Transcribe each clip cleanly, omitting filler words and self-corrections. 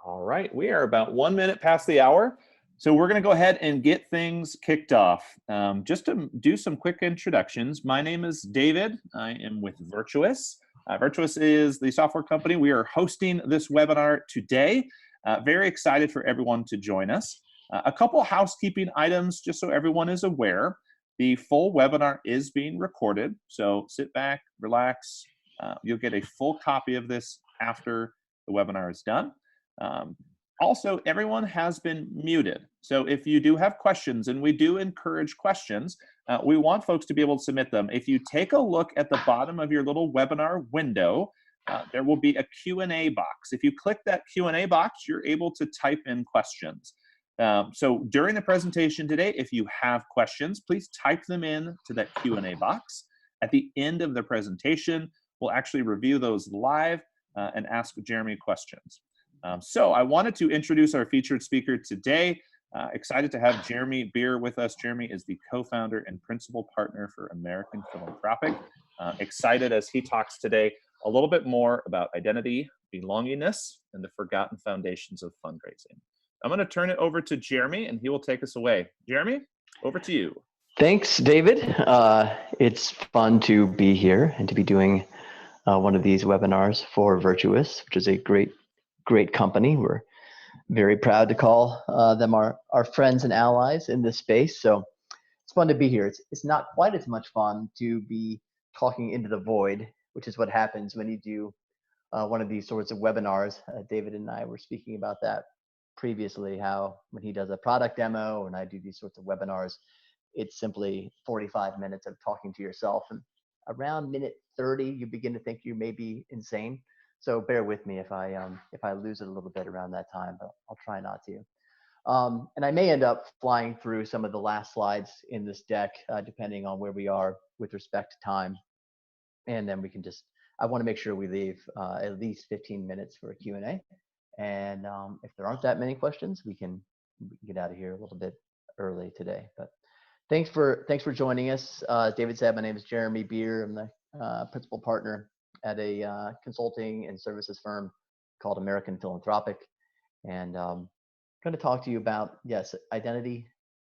All right, we are about 1 minute past the hour. So we're going to go ahead and get things kicked off. Just to do some quick introductions, my name is David. I am with Virtuous. Virtuous is the software company. We are hosting this webinar today. Very excited for everyone to join us. A couple housekeeping items, just so everyone is aware. The full webinar is being recorded, so sit back, relax. You'll get a full copy of this after the webinar is done. Also, everyone has been muted. So if you do have questions, and we do encourage questions, we want folks to be able to submit them. If you take a look at the bottom of your little webinar window, there will be a Q&A box. If you click that Q&A box, you're able to type in questions. So during the presentation today, if you have questions, please type them in to that Q&A box. At the end of the presentation, we'll actually review those live and ask Jeremy questions. So I wanted to introduce our featured speaker today. Excited to have Jeremy Beer with us. Jeremy is the co-founder and principal partner for American Philanthropic. Excited as he talks today a little bit more about identity, belongingness, and the Forgotten Foundations of Fundraising. I'm going to turn it over to Jeremy, and he will take us away. Jeremy, over to you. Thanks, David. It's fun to be here and to be doing one of these webinars for Virtuous, which is a great company. We're very proud to call them our friends and allies in this space. So it's fun to be here. It's not quite as much fun to be talking into the void, which is what happens when you do one of these sorts of webinars. David and I were speaking about that previously, how when he does a product demo and I do these sorts of webinars, it's simply 45 minutes of talking to yourself. And around minute 30, you begin to think you may be insane. So bear with me if I lose it a little bit around that time, but I'll try not to. And I may end up flying through some of the last slides in this deck, depending on where we are with respect to time. And then we can I want to make sure we leave at least 15 minutes for a Q&A. And if there aren't that many questions, we can get out of here a little bit early today. But thanks for joining us. David said, my name is Jeremy Beer. I'm the principal partner at a consulting and services firm called American Philanthropic. And I'm going to talk to you about, yes, identity,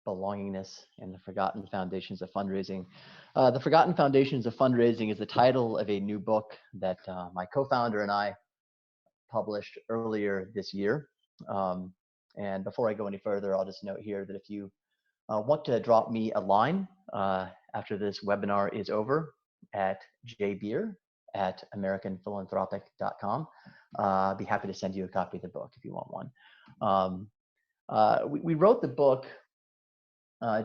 belongingness, and the Forgotten Foundations of Fundraising. The Forgotten Foundations of Fundraising is the title of a new book that my co-founder and I published earlier this year. And before I go any further, I'll just note here that if you want to drop me a line after this webinar is over at jbeer@americanphilanthropic.com, I'd be happy to send you a copy of the book if you want one. We wrote the book,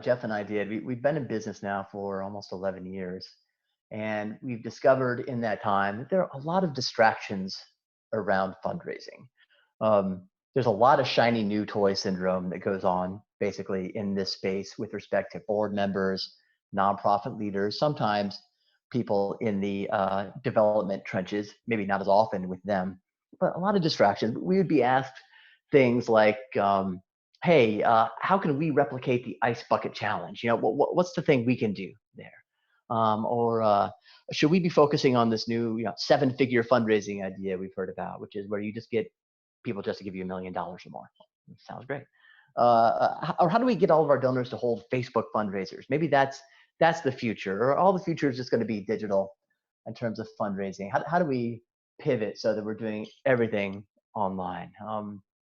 Jeff and I did. We've been in business now for almost 11 years. And we've discovered in that time that there are a lot of distractions around fundraising. There's a lot of shiny new toy syndrome that goes on basically in this space with respect to board members, nonprofit leaders, sometimes people in the development trenches, maybe not as often with them, but a lot of distractions. We would be asked things like, hey, how can we replicate the ice bucket challenge? What's the thing we can do there? Or should we be focusing on this new 7-figure fundraising idea we've heard about, which is where you just get people just to give you $1 million or more? Sounds great. Or how do we get all of our donors to hold Facebook fundraisers? Maybe that's the future, or all the future is just going to be digital in terms of fundraising. How do we pivot so that we're doing everything online?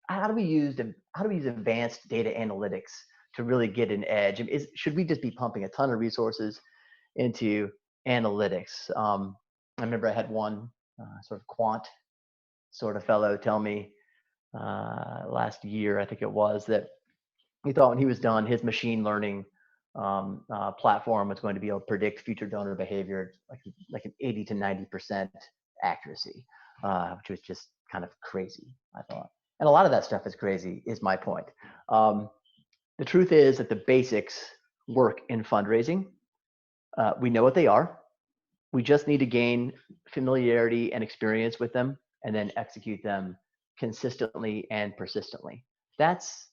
How do we use advanced data analytics to really get an edge? Should we just be pumping a ton of resources into analytics? I remember I had one sort of quant sort of fellow tell me last year, I think it was, that he thought when he was done, his machine learning platform was going to be able to predict future donor behavior like an 80 to 90% accuracy, which was just kind of crazy, I thought. And a lot of that stuff is crazy, is my point. The truth is that the basics work in fundraising. We know what they are. We just need to gain familiarity and experience with them and then execute them consistently and persistently. That's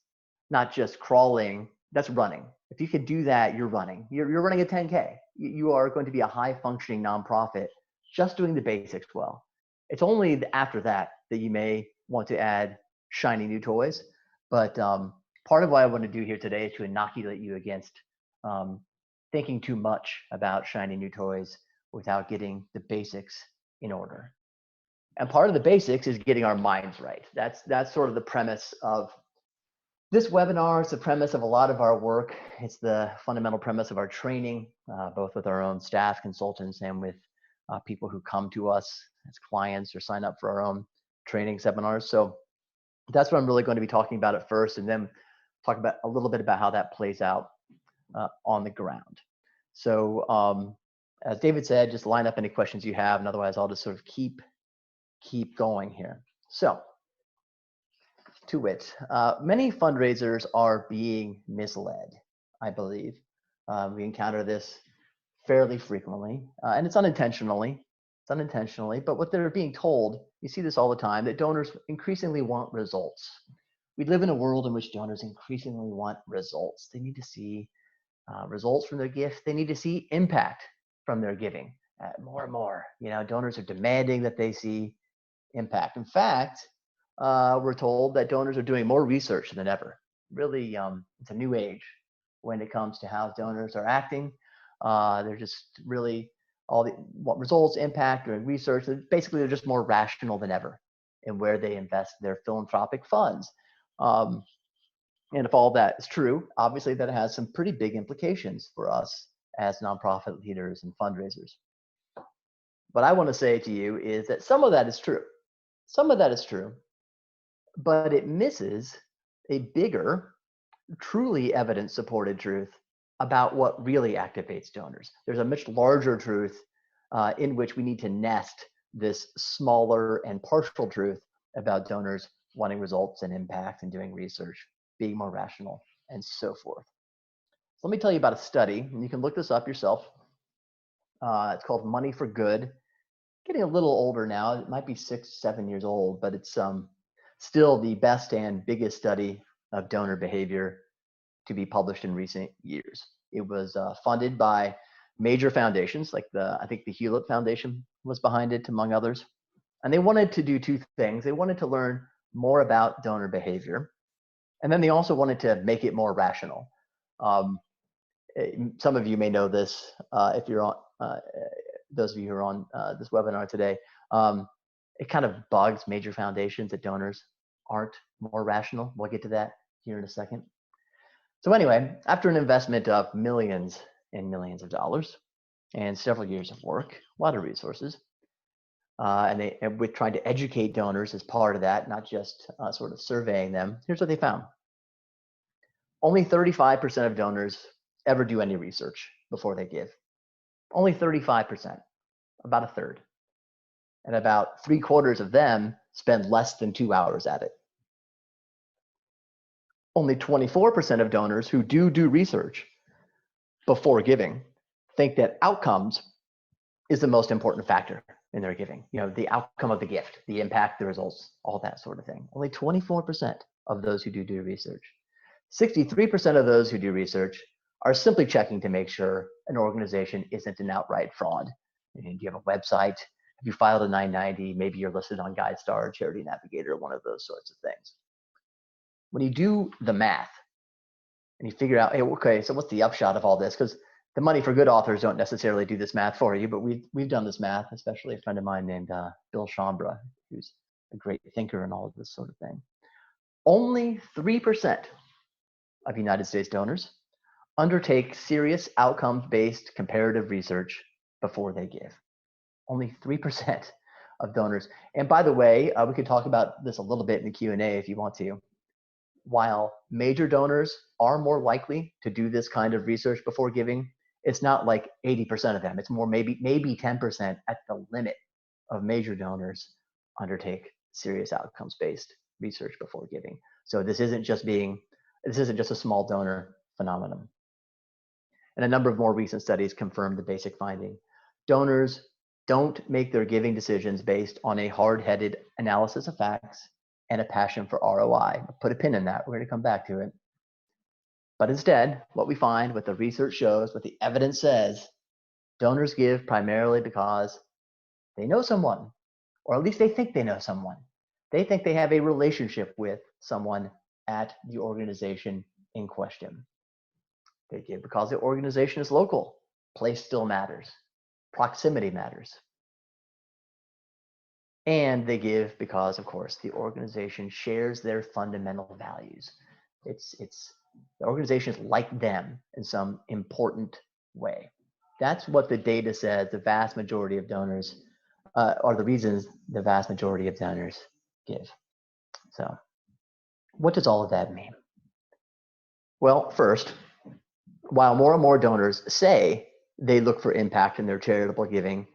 not just crawling, that's running. If you can do that, you're running. You're running a 10K. You are going to be a high functioning nonprofit just doing the basics well. It's only after that that you may want to add shiny new toys. But part of what I want to do here today is to inoculate you against thinking too much about shiny new toys without getting the basics in order. And part of the basics is getting our minds right. That's sort of the premise of this webinar. It's the premise of a lot of our work. It's the fundamental premise of our training, both with our own staff, consultants, and with people who come to us as clients or sign up for our own training seminars. So that's what I'm really going to be talking about at first, and then talk about a little bit about how that plays out on the ground. So as David said, just line up any questions you have, and otherwise I'll just sort of keep going here. So to wit, many fundraisers are being misled, I believe. We encounter this fairly frequently, and it's unintentionally. But what they're being told, you see this all the time, that donors increasingly want results. We live in a world in which donors increasingly want results. They need to see results from their gift. They need to see impact from their giving. More and more, donors are demanding that they see impact. In fact, we're told that donors are doing more research than ever. Really, it's a new age when it comes to how donors are acting. They're just really what results, impact, or research. Basically, they're just more rational than ever in where they invest their philanthropic funds. And if all that is true, obviously that has some pretty big implications for us as nonprofit leaders and fundraisers. What I want to say to you is that some of that is true. Some of that is true, but it misses a bigger, truly evidence-supported truth about what really activates donors. There's a much larger truth in which we need to nest this smaller and partial truth about donors wanting results and impact and doing research, being more rational, and so forth. So let me tell you about a study, and you can look this up yourself. It's called Money for Good. Getting a little older now. It might be 6, 7 years old, but it's still the best and biggest study of donor behavior to be published in recent years. It was funded by major foundations, like I think the Hewlett Foundation was behind it, among others. And they wanted to do two things. They wanted to learn more about donor behavior, and then they also wanted to make it more rational. Some of you may know this if you're on, those of you who are on this webinar today. It kind of bugs major foundations that donors aren't more rational. We'll get to that here in a second. So anyway, after an investment of millions and millions of dollars and several years of work, a lot of resources, and with trying to educate donors as part of that, not just sort of surveying them, here's what they found. Only 35% of donors ever do any research before they give. Only 35%, about a third. And about 3/4 of them spend less than 2 hours at it. Only 24% of donors who do research before giving think that outcomes is the most important factor in their giving. The outcome of the gift, the impact, the results, all that sort of thing. Only 24% of those who do research. 63% of those who do research are simply checking to make sure an organization isn't an outright fraud. Do you have a website? Have you filed a 990? Maybe you're listed on GuideStar, Charity Navigator, one of those sorts of things. When you do the math and you figure out, hey, okay, so what's the upshot of all this? Because the Money for Good authors don't necessarily do this math for you, but we've done this math, especially a friend of mine named Bill Schambra, who's a great thinker and all of this sort of thing. Only 3% of United States donors undertake serious outcomes-based comparative research before they give. Only 3% of donors. And by the way, we could talk about this a little bit in the Q&A if you want to. While major donors are more likely to do this kind of research before giving, it's not like 80% of them. It's more maybe 10% at the limit of major donors undertake serious outcomes-based research before giving. So this isn't just a small donor phenomenon. And a number of more recent studies confirm the basic finding. Donors don't make their giving decisions based on a hard-headed analysis of facts and a passion for ROI. Put a pin in that. We're going to come back to it. But instead, what we find, what the research shows, what the evidence says, donors give primarily because they know someone, or at least they think they know someone. They think they have a relationship with someone at the organization in question. They give because the organization is local. Place still matters. Proximity matters. And they give because, of course, the organization shares their fundamental values. The organization is like them in some important way. That's what the data says the vast majority of donors, are the reasons the vast majority of donors give. So what does all of that mean? Well, first, while more and more donors say they look for impact in their charitable giving,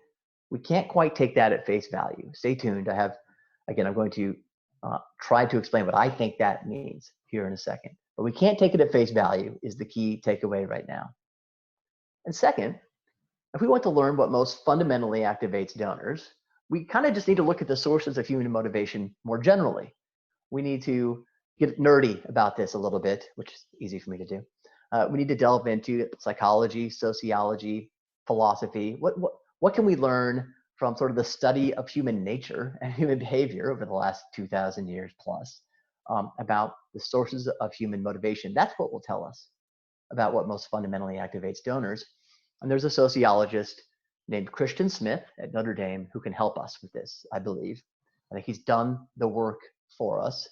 we can't quite take that at face value. Stay tuned. I'm going to try to explain what I think that means here in a second. But we can't take it at face value is the key takeaway right now. And second, if we want to learn what most fundamentally activates donors, we kind of just need to look at the sources of human motivation more generally. We need to get nerdy about this a little bit, which is easy for me to do. We need to delve into psychology, sociology, philosophy. What can we learn from sort of the study of human nature and human behavior over the last 2,000 years plus about the sources of human motivation? That's what will tell us about what most fundamentally activates donors. And there's a sociologist named Christian Smith at Notre Dame who can help us with this, I believe. I think he's done the work for us.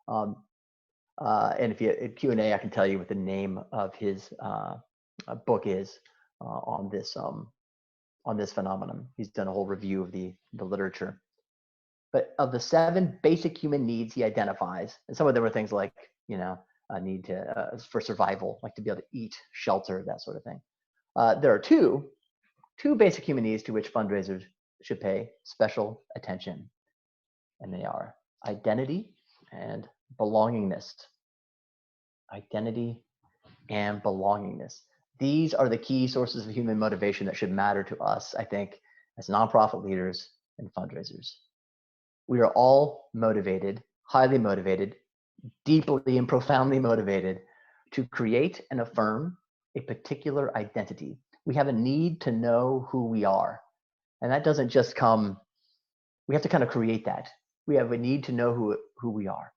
And if you at Q&A, I can tell you what the name of his book is on this phenomenon. He's done a whole review of the literature. But of the 7 basic human needs he identifies, and some of them are things like, a need for survival, like to be able to eat, shelter, that sort of thing. There are two basic human needs to which fundraisers should pay special attention, and they are identity and belongingness. Identity and belongingness. These are the key sources of human motivation that should matter to us, I think, as nonprofit leaders and fundraisers. We are all motivated, highly motivated, deeply and profoundly motivated to create and affirm a particular identity. We have a need to know who we are. And that doesn't just come, we have to kind of create that. We have a need to know who we are.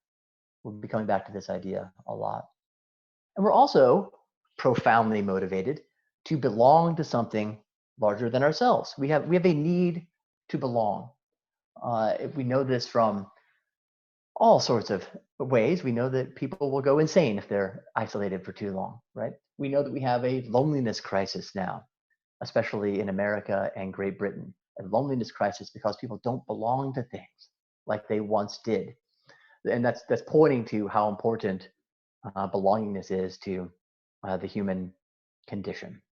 We'll be coming back to this idea a lot. And we're also profoundly motivated to belong to something larger than ourselves. We have a need to belong. We know this from all sorts of ways. We know that people will go insane if they're isolated for too long, right? We know that we have a loneliness crisis now, especially in America and Great Britain. A loneliness crisis because people don't belong to things like they once did. And that's pointing to how important belongingness is to the human condition.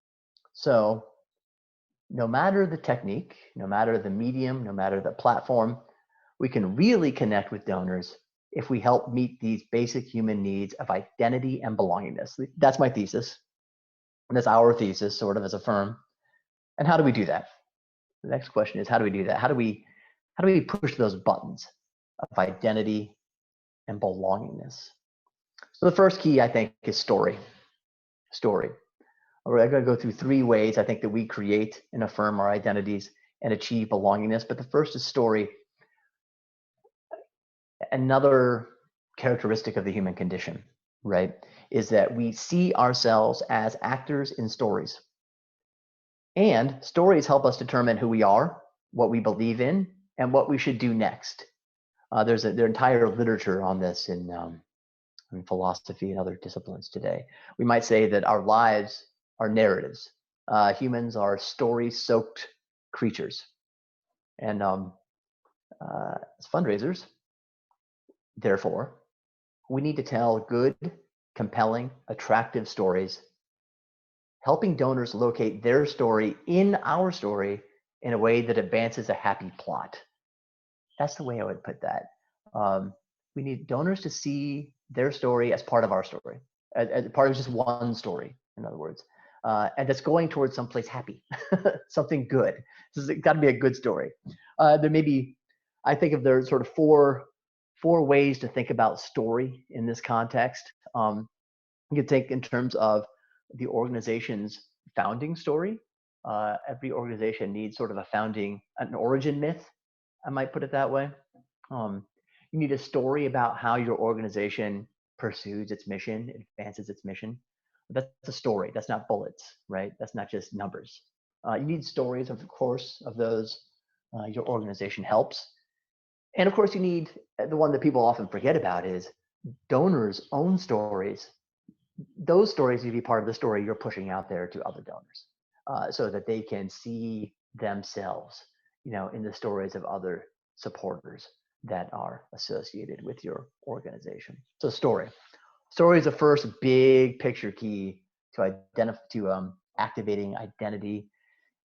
So no matter the technique, no matter the medium, no matter the platform, we can really connect with donors if we help meet these basic human needs of identity and belongingness. That's my thesis. And that's our thesis, sort of, as a firm. And how do we do that? The next question is, how do we do that? How do we push those buttons of identity and belongingness? So the first key, I think, is story. Story. We're going to go through 3 ways, I think, that we create and affirm our identities and achieve belongingness. But the first is story. Another characteristic of the human condition, right, is that we see ourselves as actors in stories. And stories help us determine who we are, what we believe in, and what we should do next. There's entire literature on this in philosophy and other disciplines today. We might say that our lives are narratives. Humans are story-soaked creatures. And as fundraisers, therefore, we need to tell good, compelling, attractive stories, helping donors locate their story in our story in a way that advances a happy plot. That's the way I would put that. We need donors to see their story as part of our story, as part of just one story, in other words, and that's going towards someplace happy, something good. This has got to be a good story. There may be, I think, there sort of four ways to think about story in this context. You can think in terms of the organization's founding story. Every organization needs sort of an origin myth, I might put it that way. You need a story about how your organization pursues its mission, advances its mission. That's a story. That's not bullets, right? That's not just numbers. You need stories, of course, of those your organization helps. And of course, you need the one that people often forget about is donors' own stories. Those stories need to be part of the story you're pushing out there to other donors, so that they can see themselves, in the stories of other supporters that are associated with your organization. So story is the first big picture key to activating identity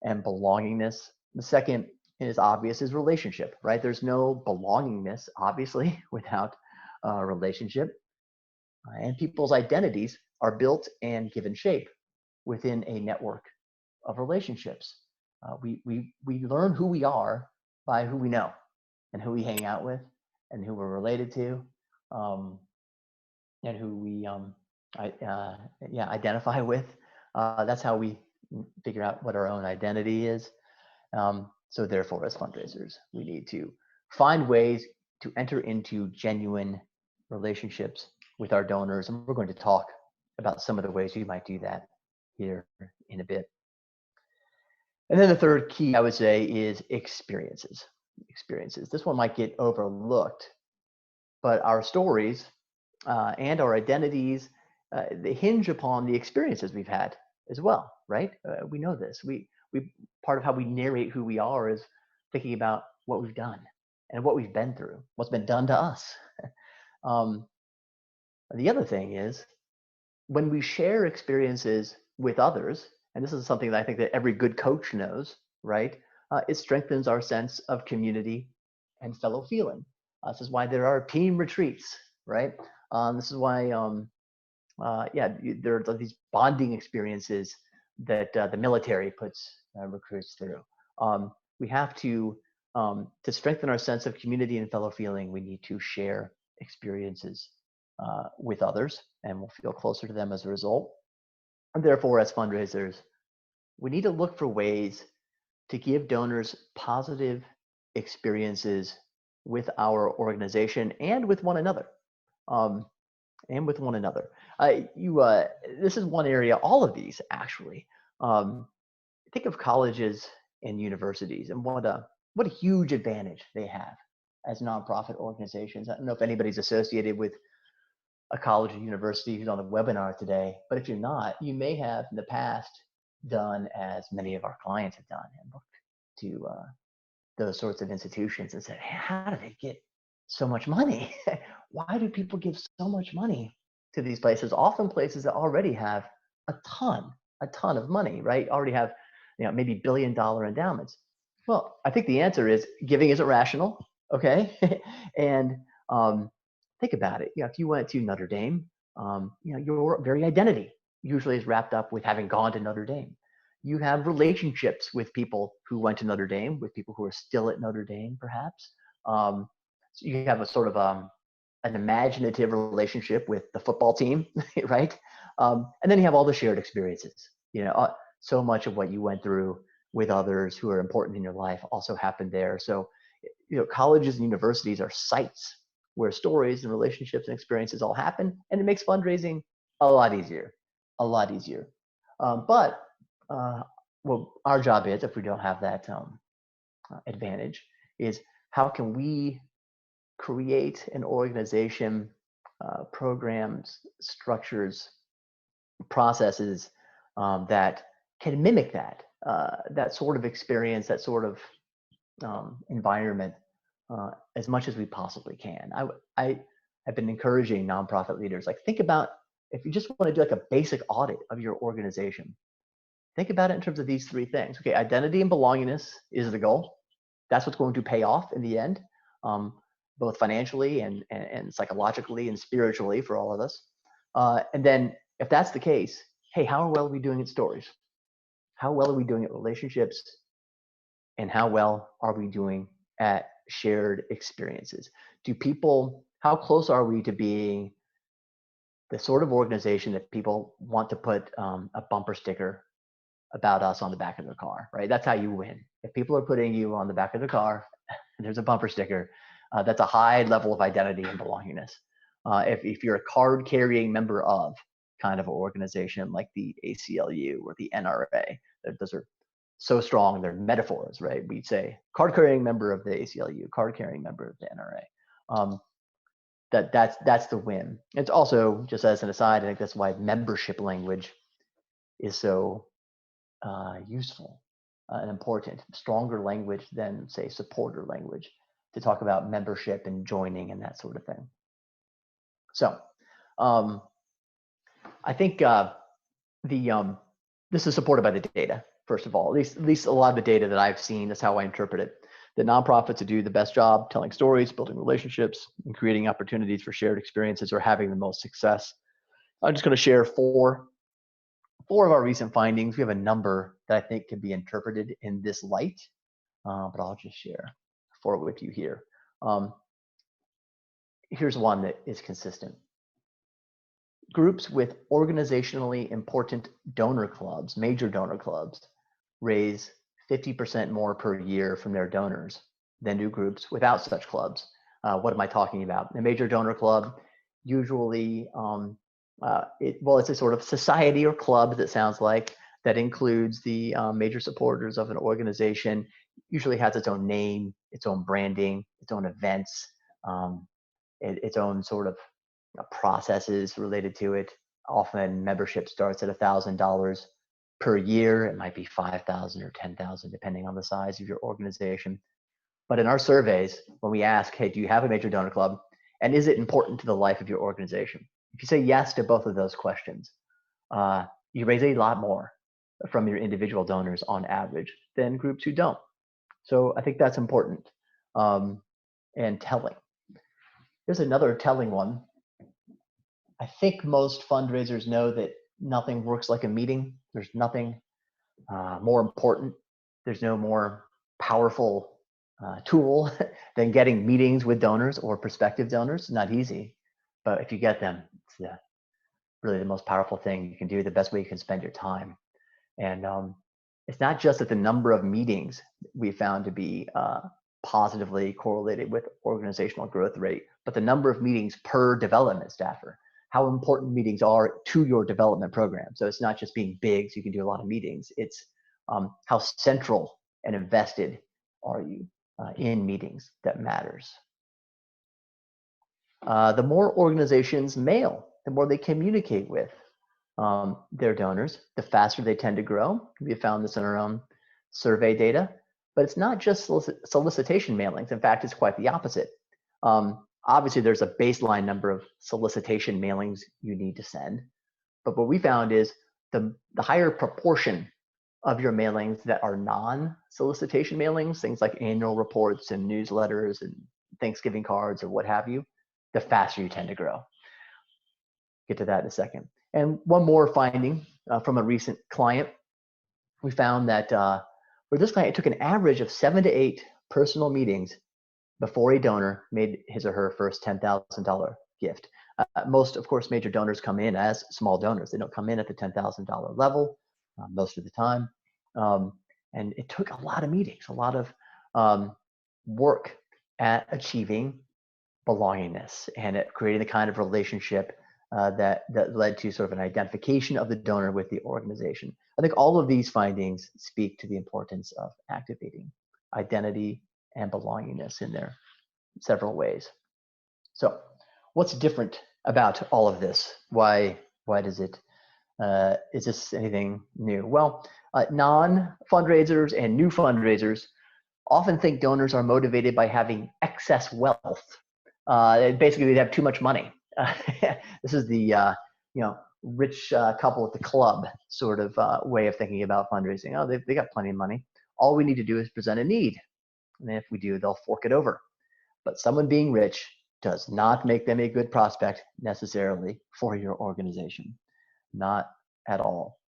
and belongingness. The second is obvious is relationship, right? There's no belongingness, obviously, without a relationship. And people's identities are built and given shape within a network of relationships. We learn who we are by who we know and who we hang out with and who we're related to, and who we identify with. That's how we figure out what our own identity is. So therefore, as fundraisers, we need to find ways to enter into genuine relationships with our donors. And we're going to talk about some of the ways you might do that here in a bit. And then the third key, I would say, is experiences. This one might get overlooked, but our stories and our identities, they hinge upon the experiences we've had as well, right? We know this. We part of how we narrate who we are is thinking about what we've done and what we've been through, what's been done to us. The other thing is when we share experiences with others, and this is something that I think that every good coach knows, right? It strengthens our sense of community and fellow feeling. This is why there are team retreats, right? This is why, there are these bonding experiences that the military puts recruits through. We have to strengthen our sense of community and fellow feeling, we need to share experiences with others, and we'll feel closer to them as a result. And therefore, as fundraisers, we need to look for ways to give donors positive experiences with our organization and with one another. This is one area, all of these actually. Think of colleges and universities and what a huge advantage they have as nonprofit organizations. I don't know if anybody's associated with a college or university who's on the webinar today, but if you're not, you may have in the past done as many of our clients have done and looked to those sorts of institutions and said, hey, how do they get so much money? Why do people give so much money to these places? Often places that already have a ton of money, right? Already have, maybe billion-dollar endowments. Well, I think the answer is giving isn't rational, okay? And think about it. If you went to Notre Dame, your very identity usually is wrapped up with having gone to Notre Dame. You have relationships with people who went to Notre Dame, with people who are still at Notre Dame, perhaps. So you have a sort of an imaginative relationship with the football team, right? And then you have all the shared experiences. So much of what you went through with others who are important in your life also happened there. So, colleges and universities are sites where stories and relationships and experiences all happen, and it makes fundraising a lot easier. But our job is, if we don't have that advantage, is how can we create an organization, programs, structures, processes that can mimic that sort of experience, that sort of environment as much as we possibly can. I've been encouraging nonprofit leaders, think about, if you just want to do a basic audit of your organization, think about it in terms of these three things. Okay, identity and belongingness is the goal. That's what's going to pay off in the end, both financially and psychologically and spiritually for all of us. And then if that's the case, hey, how well are we doing at stories? How well are we doing at relationships? And how well are we doing at shared experiences? How close are we to being the sort of organization that people want to put a bumper sticker about us on the back of their car, right? That's how you win. If people are putting you on the back of their car and there's a bumper sticker, That's a high level of identity and belongingness. If you're a card-carrying member of kind of an organization like the ACLU or the NRA, those are so strong, they're metaphors, right? We'd say card-carrying member of the ACLU, card-carrying member of the NRA. That's the win. It's also, just as an aside, I think that's why membership language is so useful and important. Stronger language than, say, supporter language to talk about membership and joining and that sort of thing. So I think this is supported by the data, first of all. At least a lot of the data that I've seen, that's how I interpret it. The nonprofits who do the best job telling stories, building relationships, and creating opportunities for shared experiences are having the most success. I'm just going to share four of our recent findings. We have a number that I think can be interpreted in this light, but I'll just share four with you here. Here's one that is consistent. Groups with organizationally important donor clubs, major donor clubs, raise 50% more per year from their donors than do groups without such clubs. What am I talking about? A major donor club, usually, it's a sort of society or club that sounds like, that includes the major supporters of an organization, usually has its own name, its own branding, its own events, its own sort of processes related to it. Often membership starts at $1,000 per year. It might be 5,000 or 10,000, depending on the size of your organization. But in our surveys, when we ask, hey, do you have a major donor club? And is it important to the life of your organization? If you say yes to both of those questions, you raise a lot more from your individual donors on average than groups who don't. So I think that's important and telling. Here's another telling one. I think most fundraisers know that nothing works like a meeting. There's nothing more important. There's no more powerful tool than getting meetings with donors or prospective donors. Not easy, but if you get them, it's really the most powerful thing you can do, the best way you can spend your time. And it's not just that the number of meetings we found to be positively correlated with organizational growth rate, but the number of meetings per development staffer, how important meetings are to your development program. So it's not just being big so you can do a lot of meetings. It's how central and invested are you in meetings that matters. The more organizations mail, the more they communicate with their donors, the faster they tend to grow. We have found this in our own survey data, but it's not just solicitation mailings. In fact, it's quite the opposite. Obviously, there's a baseline number of solicitation mailings you need to send, but what we found is the higher proportion of your mailings that are non-solicitation mailings, things like annual reports and newsletters and Thanksgiving cards or what have you, the faster you tend to grow. Get to that in a second. And one more finding from a recent client, we found that for this client, it took an average of 7 to 8 personal meetings before a donor made his or her first $10,000 gift. Most, of course, major donors come in as small donors. They don't come in at the $10,000 level most of the time. And it took a lot of meetings, a lot of work at achieving belongingness and at creating the kind of relationship that led to sort of an identification of the donor with the organization. I think all of these findings speak to the importance of activating identity and belongingness in their several ways. So what's different about all of this? Why does it, is this anything new? Well, non-fundraisers and new fundraisers often think donors are motivated by having excess wealth. Basically, they have too much money. This is the rich couple at the club sort of way of thinking about fundraising. Oh, they got plenty of money. All we need to do is present a need. And if we do, they'll fork it over. But someone being rich does not make them a good prospect necessarily for your organization. Not at all.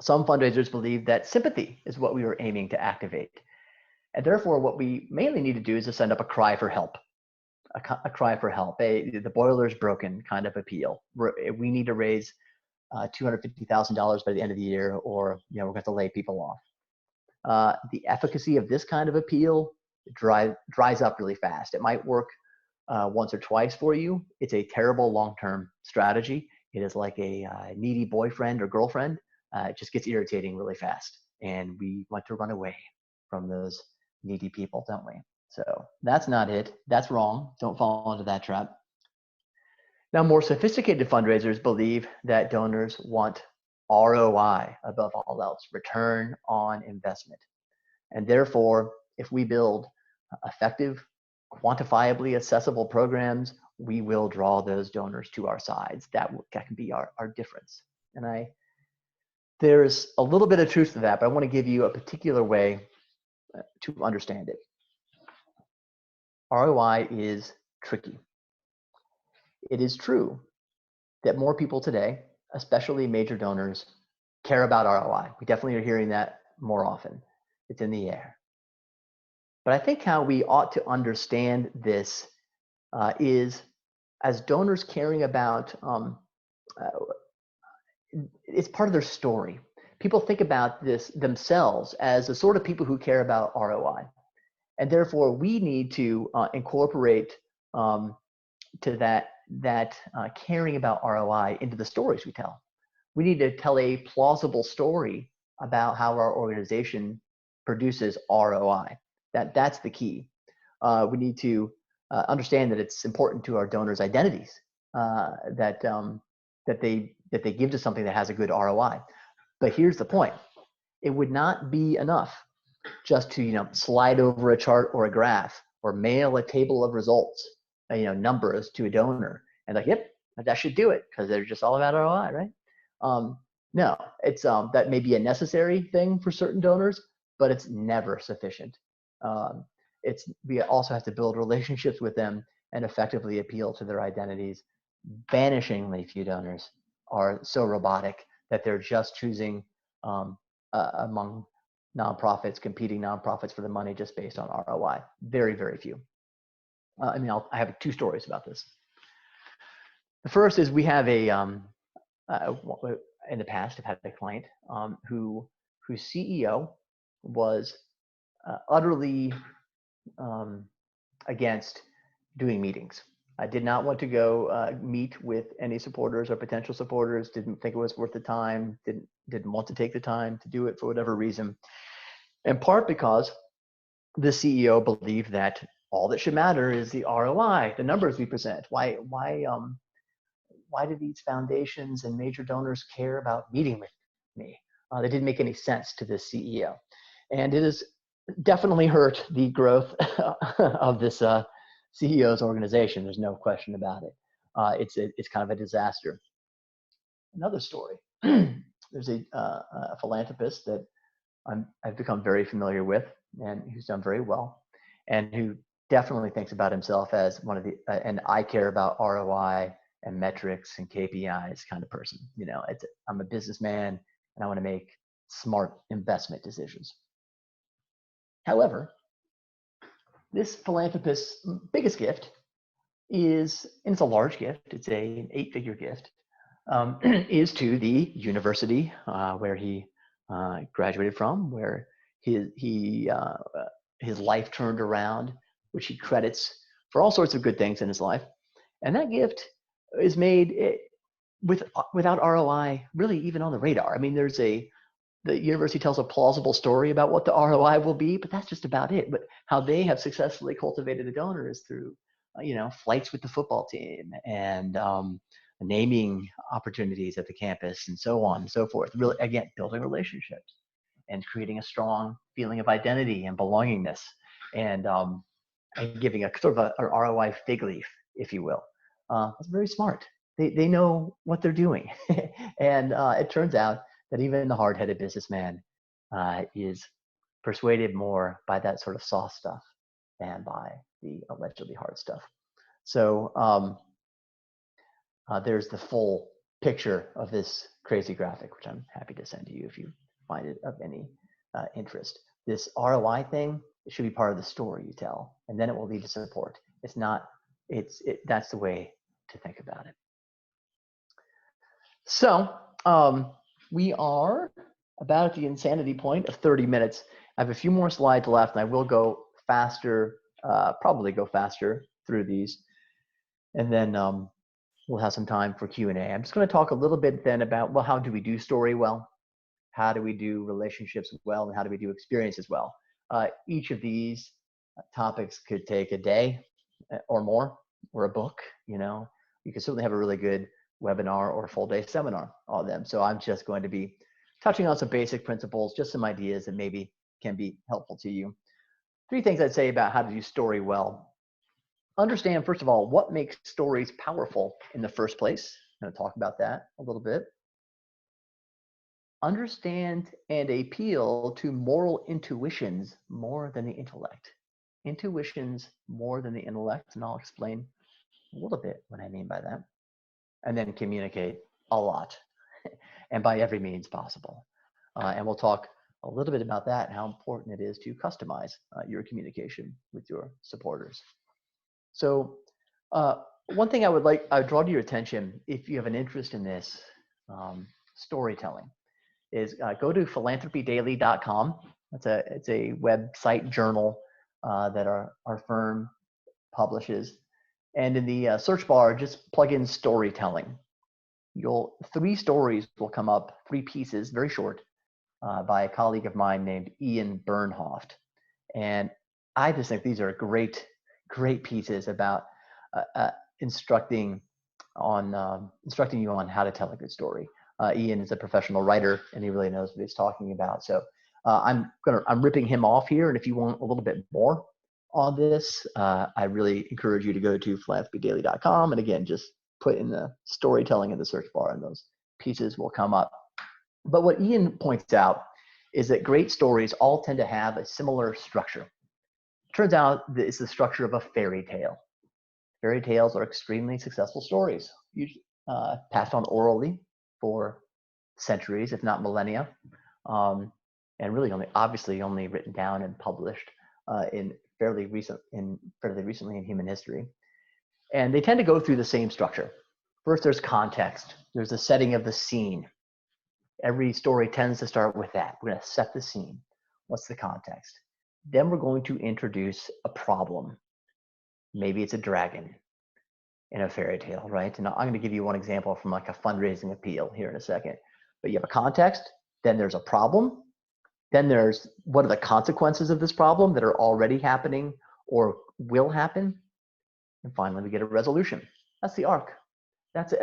Some fundraisers believe that sympathy is what we were aiming to activate. And therefore, what we mainly need to do is to send up a cry for help. A cry for help, the boiler's broken kind of appeal. We need to raise $250,000 by the end of the year, or we're going to lay people off. The efficacy of this kind of appeal dries up really fast. It might work once or twice for you. It's a terrible long-term strategy. It is like a needy boyfriend or girlfriend. It just gets irritating really fast. And we want to run away from those needy people, don't we? So that's not it. That's wrong. Don't fall into that trap. Now, more sophisticated fundraisers believe that donors want ROI above all else, return on investment. And therefore, if we build effective, quantifiably accessible programs, we will draw those donors to our sides. That can be our difference. And there's a little bit of truth to that, but I want to give you a particular way to understand it. ROI is tricky. It is true that more people today, especially major donors, care about ROI. We definitely are hearing that more often. It's in the air. But I think how we ought to understand this is as donors caring about, it's part of their story. People think about this themselves as the sort of people who care about ROI. And therefore, we need to incorporate to that caring about ROI into the stories we tell. We need to tell a plausible story about how our organization produces ROI. That's the key. We need to understand that it's important to our donors' identities that they give to something that has a good ROI. But here's the point: it would not be enough just to slide over a chart or a graph or mail a table of results, numbers to a donor and like, yep, that should do it because they're just all about ROI, right? No, it's that may be a necessary thing for certain donors, but it's never sufficient. We also have to build relationships with them and effectively appeal to their identities. Vanishingly few donors are so robotic that they're just choosing among nonprofits, competing nonprofits for the money just based on ROI. Very, very few. I have two stories about this. The first is we have in the past, I've had a client whose CEO was utterly against doing meetings. I did not want to go meet with any supporters or potential supporters, didn't think it was worth the time, didn't want to take the time to do it for whatever reason. In part because the CEO believed that all that should matter is the ROI, the numbers we present. Why do these foundations and major donors care about meeting with me? That didn't make any sense to this CEO. And it has definitely hurt the growth of this CEO's organization. There's no question about it. It's kind of a disaster. Another story. There's a philanthropist that I've become very familiar with and who's done very well and who definitely thinks about himself as one of the, and I care about ROI and metrics and KPIs kind of person. I'm a businessman and I want to make smart investment decisions. However, this philanthropist's biggest gift is, and it's a large gift, it's an 8-figure gift, is to the university where he graduated from, where his life turned around, which he credits for all sorts of good things in his life. And that gift is made without ROI really even on the radar. The university tells a plausible story about what the ROI will be, but that's just about it. But how they have successfully cultivated a donor is through, flights with the football team and naming opportunities at the campus and so on and so forth. Really, again, building relationships and creating a strong feeling of identity and belongingness and giving a sort of a ROI fig leaf, if you will. That's very smart. They know what they're doing. And it turns out that even the hard-headed businessman is persuaded more by that sort of soft stuff than by the allegedly hard stuff. So there's the full picture of this crazy graphic, which I'm happy to send to you if you find it of any interest. This ROI thing, it should be part of the story you tell, and then it will lead to support. It's not, that's the way to think about it. So we are about at the insanity point of 30 minutes. I have a few more slides left, and I will go faster, probably go faster through these. And then we'll have some time for Q&A. I'm just going to talk a little bit then about, well, how do we do story well? How do we do relationships well? And how do we do experiences well? Each of these topics could take a day or more, or a book. You know, you can certainly have a really good webinar or full day seminar on them. So I'm just going to be touching on some basic principles, just some ideas that maybe can be helpful to you. 3 things I'd say about how to do story well. Understand, first of all, what makes stories powerful in the first place. I'm going to talk about that a little bit. Understand and appeal to moral intuitions more than the intellect. Intuitions more than the intellect, and I'll explain a little bit what I mean by that. And then communicate a lot, and by every means possible. And we'll talk a little bit about that and how important it is to customize your communication with your supporters. So one thing I would draw to your attention, if you have an interest in this storytelling, is go to philanthropydailycom. It's a website journal that our firm publishes. And in the search bar, just plug in storytelling. 3 stories will come up, 3 pieces, very short, by a colleague of mine named Ian Bernhoft. And I just think these are great pieces about instructing you on how to tell a good story. Ian is a professional writer, and he really knows what he's talking about. So I'm ripping him off here. And if you want a little bit more on this, I really encourage you to go to philanthropydailycom, and again, just put in the storytelling in the search bar, and those pieces will come up. But what Ian points out is that great stories all tend to have a similar structure. Turns out that it's the structure of a fairy tale. Fairy tales are extremely successful stories, usually passed on orally for centuries, if not millennia, and really obviously only written down and published fairly recently in human history. And they tend to go through the same structure. First, there's context. There's the setting of the scene. Every story tends to start with that. We're going to set the scene. What's the context? Then we're going to introduce a problem. Maybe it's a dragon in a fairy tale, right? And I'm going to give you one example from like a fundraising appeal here in a second. But you have a context, then there's a problem, then there's what are the consequences of this problem that are already happening or will happen, and finally we get a resolution. That's the arc. That's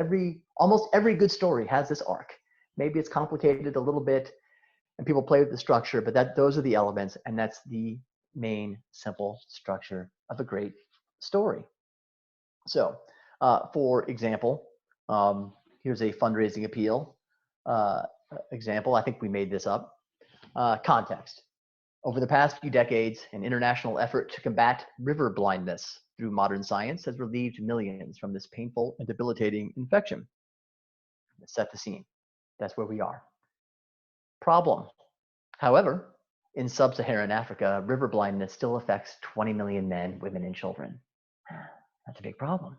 almost every good story has this arc. Maybe it's complicated a little bit and people play with the structure, but those are the elements, and that's the main simple structure of a great story. So for example, here's a fundraising appeal example. I think we made this up. Context. Over the past few decades, an international effort to combat river blindness through modern science has relieved millions from this painful and debilitating infection. Let's set the scene. That's where we are. Problem. However, in sub-Saharan Africa, river blindness still affects 20 million men, women, and children. That's a big problem.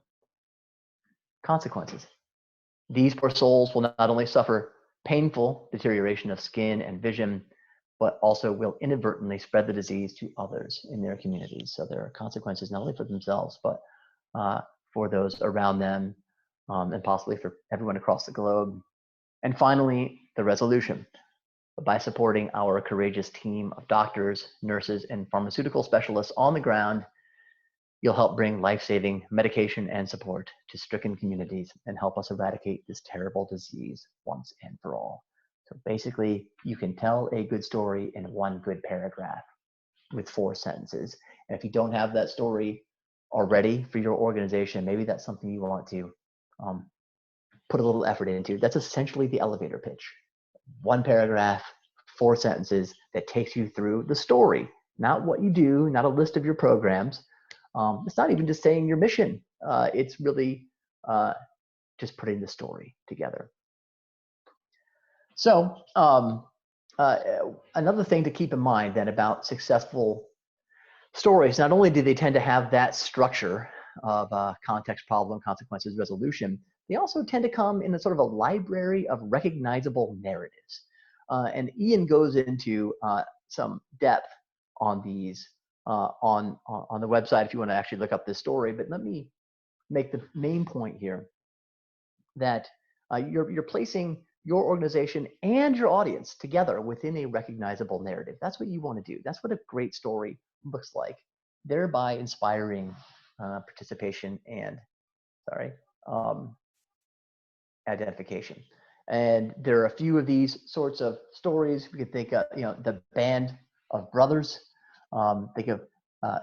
Consequences. These poor souls will not only suffer painful deterioration of skin and vision, but also will inadvertently spread the disease to others in their communities. So there are consequences not only for themselves, but for those around them, and possibly for everyone across the globe. And finally, the resolution. By supporting our courageous team of doctors, nurses, and pharmaceutical specialists on the ground, you'll help bring life-saving medication and support to stricken communities and help us eradicate this terrible disease once and for all. So basically, you can tell a good story in one good paragraph with 4 sentences. And if you don't have that story already for your organization, maybe that's something you want to put a little effort into. That's essentially the elevator pitch. 1 paragraph, 4 sentences that takes you through the story, not what you do, not a list of your programs. It's not even just saying your mission. It's really just putting the story together. So another thing to keep in mind then about successful stories, not only do they tend to have that structure of context, problem, consequences, resolution, they also tend to come in a sort of a library of recognizable narratives. And Ian goes into some depth on these on the website if you want to actually look up this story. But let me make the main point here that you're placing your organization and your audience together within a recognizable narrative. That's what you want to do. That's what a great story looks like, thereby inspiring participation and identification. And there are a few of these sorts of stories. We could think of, the Band of Brothers. Think of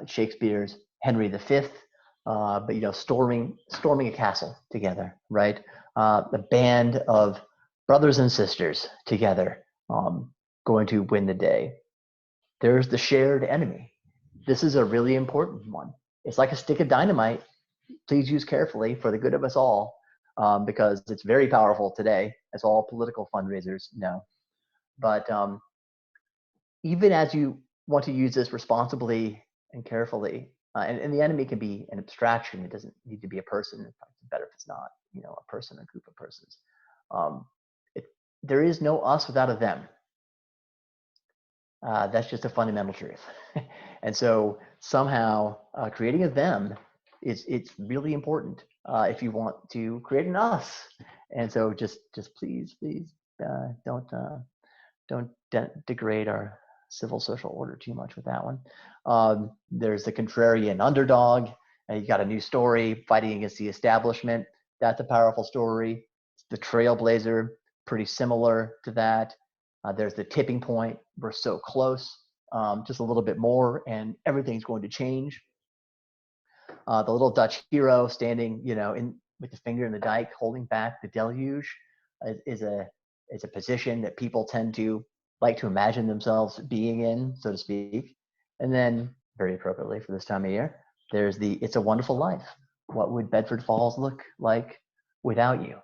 Shakespeare's Henry V, but storming a castle together, right? The band of brothers and sisters together, going to win the day. There's the shared enemy. This is a really important one. It's like a stick of dynamite. Please use carefully for the good of us all, because it's very powerful today, as all political fundraisers know. But even as you want to use this responsibly and carefully, and the enemy can be an abstraction. It doesn't need to be a person. In fact, it's better if it's not, a person or group of persons. There is no us without a them. That's just a fundamental truth. And so somehow creating a them it's really important if you want to create an us. And so just please don't degrade our civil social order too much with that one. There's the contrarian underdog. You got a new story fighting against the establishment. That's a powerful story. The trailblazer, pretty similar to that. There's the tipping point. We're so close, just a little bit more, and everything's going to change. The little Dutch hero standing, with the finger in the dike, holding back the deluge, is a position that people tend to like to imagine themselves being in, so to speak. And then, very appropriately for this time of year, there's the "It's a Wonderful Life." What would Bedford Falls look like without you?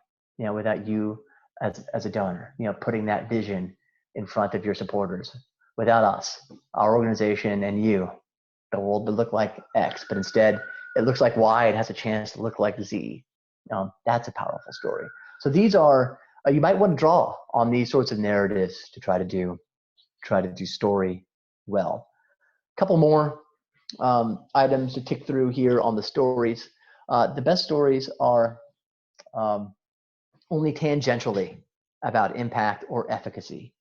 Without you as a donor, putting that vision in front of your supporters. Without us, our organization, and you, the world would look like X, but instead it looks like Y. It has a chance to look like Z. That's a powerful story. So these are, you might want to draw on these sorts of narratives to try to do story well. A couple more items to tick through here on the stories. The best stories are only tangentially about impact or efficacy.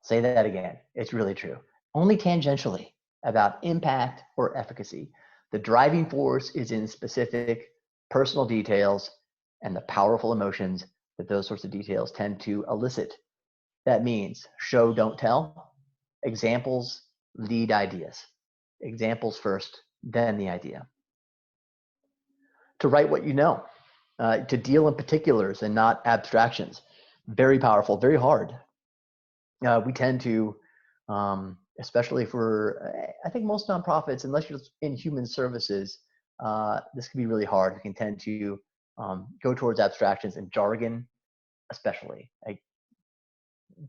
Say that again. It's really true. Only tangentially about impact or efficacy. The driving force is in specific personal details and the powerful emotions that those sorts of details tend to elicit. That means show, don't tell. Examples lead ideas. Examples first, then the idea. To write what you know. To deal in particulars and not abstractions. Very powerful, very hard. We tend to, especially for, I think most nonprofits, unless you're in human services, this can be really hard. We can tend to go towards abstractions and jargon, especially.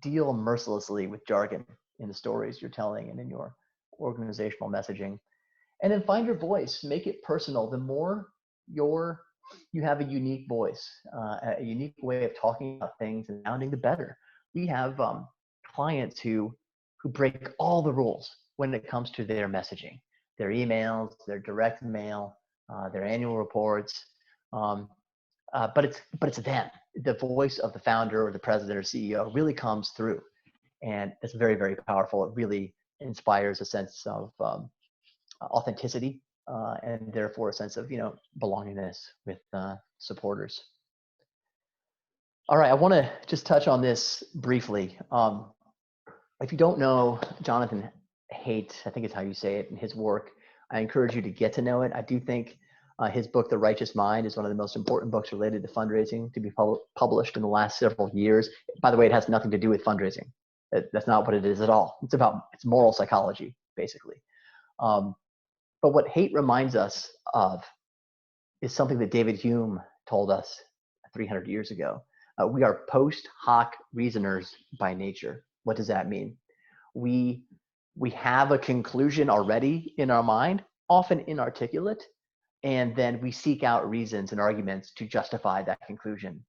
Deal mercilessly with jargon in the stories you're telling and in your organizational messaging. And then find your voice, make it personal. The more you have a unique voice, a unique way of talking about things and sounding, the better. We have clients who break all the rules when it comes to their messaging, their emails, their direct mail, their annual reports. But it's them. The voice of the founder or the president or CEO really comes through, and it's very, very powerful. It really inspires a sense of authenticity, and therefore a sense of belongingness with supporters. All right, I want to just touch on this briefly. If you don't know Jonathan Haidt, I think it's how you say it, in his work, I encourage you to get to know it. I do think his book, The Righteous Mind, is one of the most important books related to fundraising to be published in the last several years. By the way, it has nothing to do with fundraising. That's not what it is at all. It's moral psychology, basically. But what Haidt reminds us of is something that David Hume told us 300 years ago. We are post hoc reasoners by nature. What does that mean? We have a conclusion already in our mind, often inarticulate, and then we seek out reasons and arguments to justify that conclusion,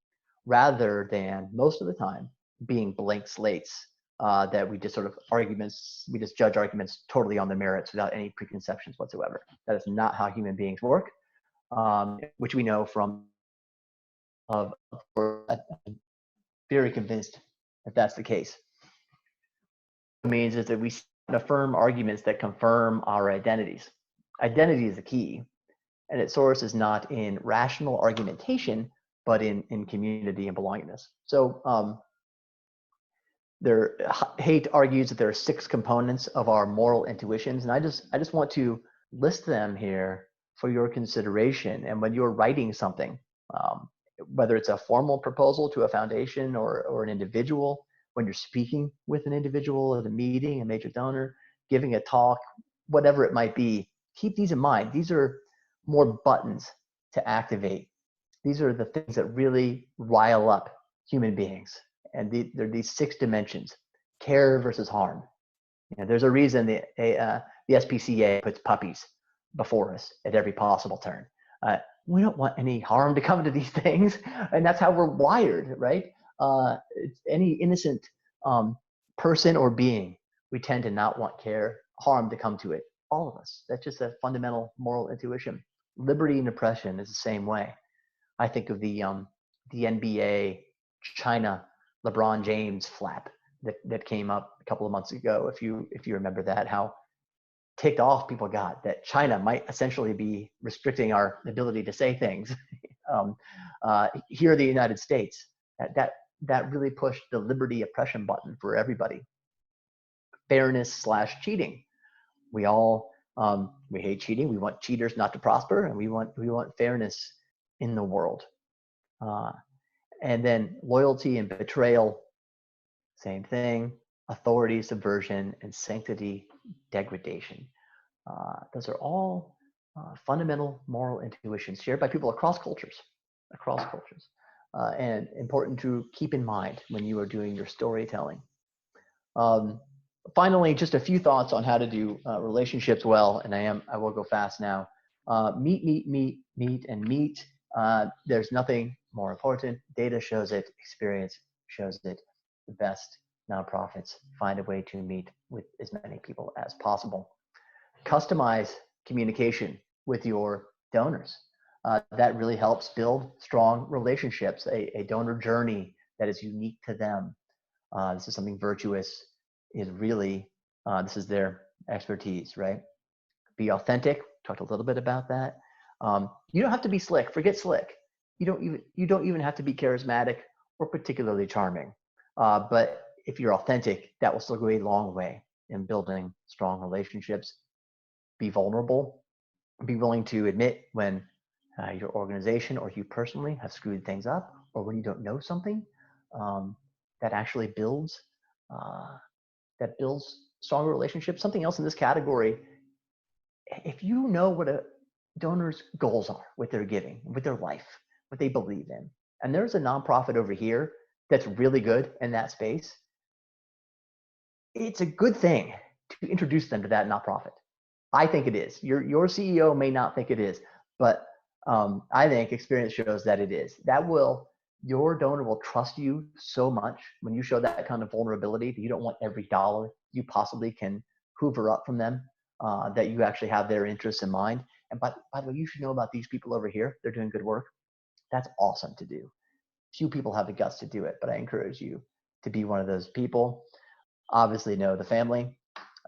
rather than most of the time being blank slates that we just we just judge arguments totally on the merits without any preconceptions whatsoever. That is not how human beings work, which we know from, I'm very convinced that that's the case. What it means is that we affirm arguments that confirm our identities. Identity is the key, and its source is not in rational argumentation, but in community and belongingness. So Haidt argues that there are 6 components of our moral intuitions, and I just want to list them here for your consideration. And when you're writing something, whether it's a formal proposal to a foundation or an individual, when you're speaking with an individual at a meeting, a major donor, giving a talk, whatever it might be, keep these in mind. These are more buttons to activate. These are the things that really rile up human beings. And there are these 6 dimensions: care versus harm. There's a reason the SPCA puts puppies before us at every possible turn. We don't want any harm to come to these things, and that's how we're wired, right? Any innocent person or being, we tend to not want harm to come to it. All of us. That's just a fundamental moral intuition. Liberty and oppression is the same way. I think of the NBA China LeBron James flap that came up a couple of months ago. If you remember that, how ticked off people got that China might essentially be restricting our ability to say things here in the United States. That really pushed the liberty oppression button for everybody. Fairness / cheating. We all we hate cheating. We want cheaters not to prosper, and we want fairness in the world. And then loyalty and betrayal, same thing. Authority subversion, and sanctity degradation. Those are all fundamental moral intuitions shared by people across cultures, and important to keep in mind when you are doing your storytelling. Finally, just a few thoughts on how to do relationships well, and I will go fast now. Meet, and meet. There's nothing more important. Data shows it. Experience shows it. The best nonprofits find a way to meet with as many people as possible. Customize communication with your donors. That really helps build strong relationships, a donor journey that is unique to them. This is something Virtuous is really, this is their expertise, right? Be authentic. Talked a little bit about that. You don't have to be slick. Forget slick. You don't even have to be charismatic or particularly charming. But if you're authentic, that will still go a long way in building strong relationships. Be vulnerable. Be willing to admit when your organization or you personally have screwed things up, or when you don't know something. That actually builds stronger relationships. Something else in this category: if you know what a donor's goals are with their giving, with their life, what they believe in, and there's a nonprofit over here that's really good in that space, it's a good thing to introduce them to that nonprofit. I think it is. Your CEO may not think it is, but I think experience shows that it is. Your donor will trust you so much when you show that kind of vulnerability that you don't want every dollar you possibly can hoover up from them, that you actually have their interests in mind. And by the way, you should know about these people over here. They're doing good work. That's awesome to do. Few people have the guts to do it, but I encourage you to be one of those people. Obviously, know the family.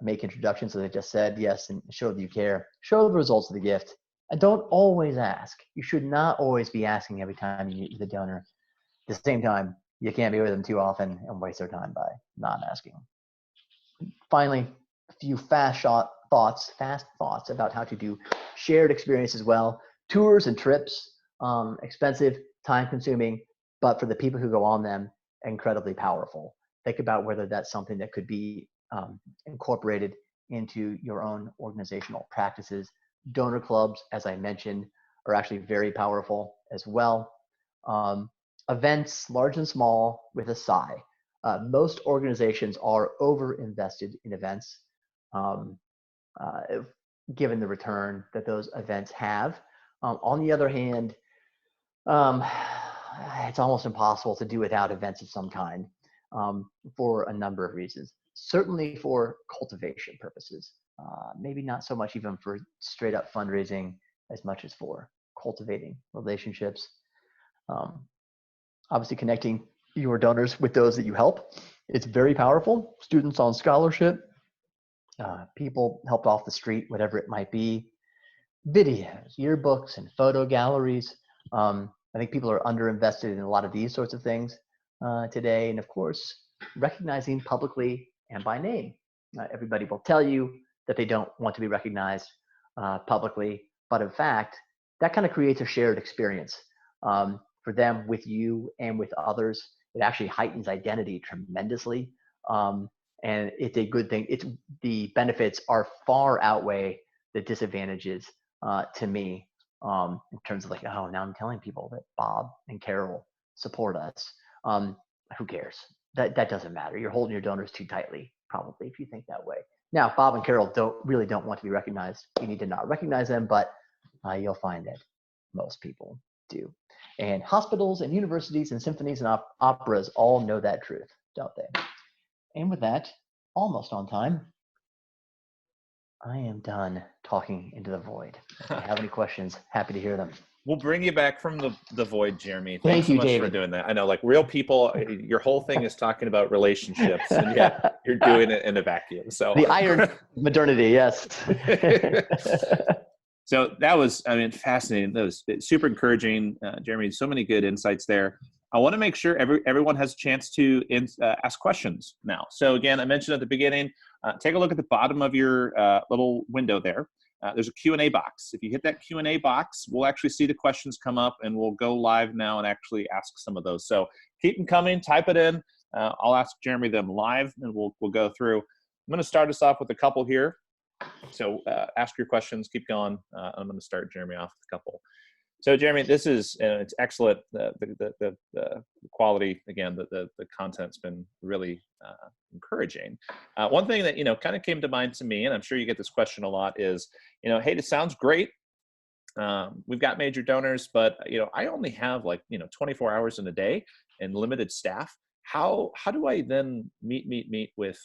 Make introductions, as I just said, yes, and show that you care. Show the results of the gift. And don't always ask. You should not always be asking every time you meet with the donor. At the same time, you can't be with them too often and waste their time by not asking. Finally, a few fast thoughts about how to do shared experiences well. Tours and trips, expensive, time-consuming, but for the people who go on them, incredibly powerful. Think about whether that's something that could be incorporated into your own organizational practices. Donor clubs, as I mentioned, are actually very powerful as well. Events, large and small, with a sigh. Most organizations are over-invested in events, given the return that those events have. On the other hand, it's almost impossible to do without events of some kind. for a number of reasons. Certainly for cultivation purposes, maybe not so much even for straight up fundraising as much as for cultivating relationships. Obviously connecting your donors with those that you help. It's very powerful. Students on scholarship, people helped off the street, whatever it might be, videos, yearbooks, and photo galleries. I think people are underinvested in a lot of these sorts of things today. And of course, recognizing publicly and by name. Everybody will tell you that they don't want to be recognized publicly, but in fact, that kind of creates a shared experience for them with you and with others. It actually heightens identity tremendously. And it's a good thing. The benefits are far outweigh the disadvantages to me in terms of like, oh, now I'm telling people that Bob and Carol support us. Who cares? That doesn't matter. You're holding your donors too tightly, probably, if you think that way. Now, if Bob and Carol really don't want to be recognized, you need to not recognize them, but you'll find that most people do. And hospitals and universities and symphonies and operas all know that truth, don't they? And with that, almost on time, I am done talking into the void. If you have any questions, happy to hear them. We'll bring you back from the void, Jeremy. Thank Thanks so you, much David. for doing that. I know, like real people, your whole thing is talking about relationships, and yet you're doing it in a vacuum. So the iron modernity, yes. So that was, I mean, fascinating. That was super encouraging, Jeremy. So many good insights there. I want to make sure everyone has a chance to ask questions now. So again, I mentioned at the beginning, take a look at the bottom of your little window there. There's a Q&A box. If you hit that Q&A box, we'll actually see the questions come up, and we'll go live now and actually ask some of those. So keep them coming, type it in. I'll ask Jeremy them live, and we'll go through. I'm going to start us off with a couple here. So ask your questions, keep going. I'm going to start Jeremy off with a couple. So Jeremy, this is it's excellent. The quality, again, the content's been really encouraging. One thing that kind of came to mind to me, and I'm sure you get this question a lot, is hey, this sounds great. We've got major donors, but I only have 24 hours in a day and limited staff. How do I then meet with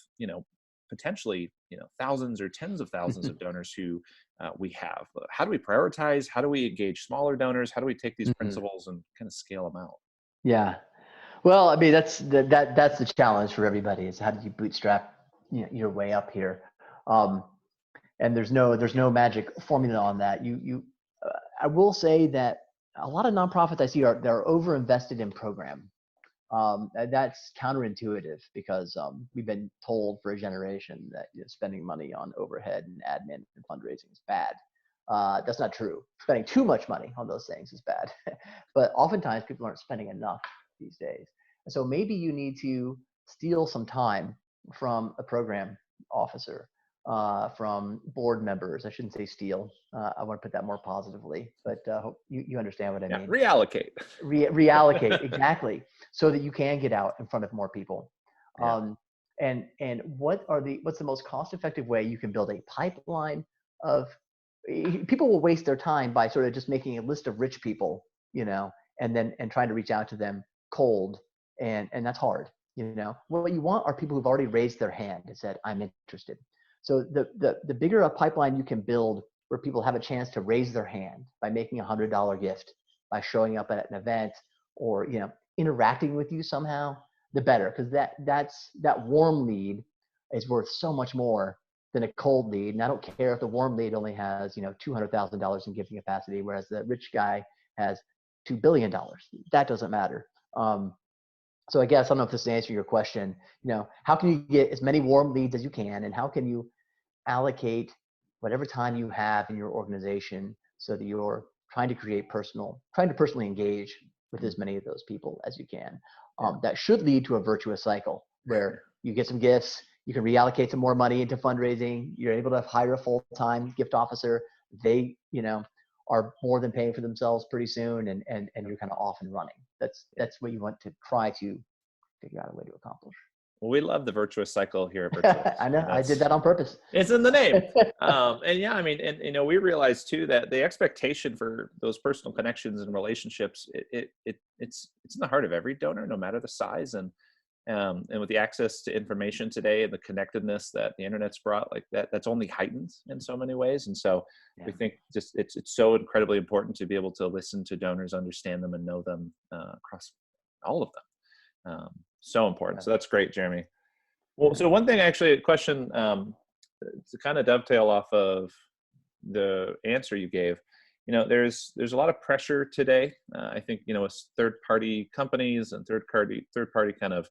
potentially thousands or tens of thousands of donors who we have? How do we prioritize? How do we engage smaller donors? How do we take these principles and kind of scale them out? Yeah, well, I mean that's the challenge for everybody, is how do you bootstrap your way up here? And there's no magic formula on that. I will say that a lot of nonprofits I see they're overinvested in program. That's counterintuitive, because we've been told for a generation that spending money on overhead and admin and fundraising is bad. That's not true. Spending too much money on those things is bad. But oftentimes people aren't spending enough these days. And so maybe you need to steal some time from a program officer, from board members. I shouldn't say steal. I want to put that more positively, but you understand what I mean. Reallocate. Reallocate, exactly, so that you can get out in front of more people. Yeah. And what's the most cost-effective way you can build a pipeline of people? Will waste their time by sort of just making a list of rich people, and trying to reach out to them cold, and that's hard. What you want are people who've already raised their hand and said, I'm interested. So the bigger a pipeline you can build, where people have a chance to raise their hand by making $100 gift, by showing up at an event, or interacting with you somehow, the better, because that warm lead is worth so much more than a cold lead. And I don't care if the warm lead only has $200,000 in gifting capacity, whereas the rich guy has $2 billion. That doesn't matter. So I guess, I don't know if this is answering your question. How can you get as many warm leads as you can, and how can you allocate whatever time you have in your organization so that you're trying to personally engage with as many of those people as you can? That should lead to a virtuous cycle where you get some gifts, you can reallocate some more money into fundraising, you're able to hire a full-time gift officer. They, are more than paying for themselves pretty soon, and you're kind of off and running. That's what you want to try to figure out a way to accomplish. Well, we love the virtuous cycle here at Virtuous. I know, I did that on purpose. It's in the name. And yeah, I mean, and we realize too that the expectation for those personal connections and relationships, it's in the heart of every donor, no matter the size. And And with the access to information today and the connectedness that the internet's brought, like that's only heightened in so many ways. And so we think just it's so incredibly important to be able to listen to donors, understand them, and know them across all of them. So important. So that's great, Jeremy. Well, so one thing, actually, a question to kind of dovetail off of the answer you gave. There's a lot of pressure today. I think with third-party companies and third-party kind of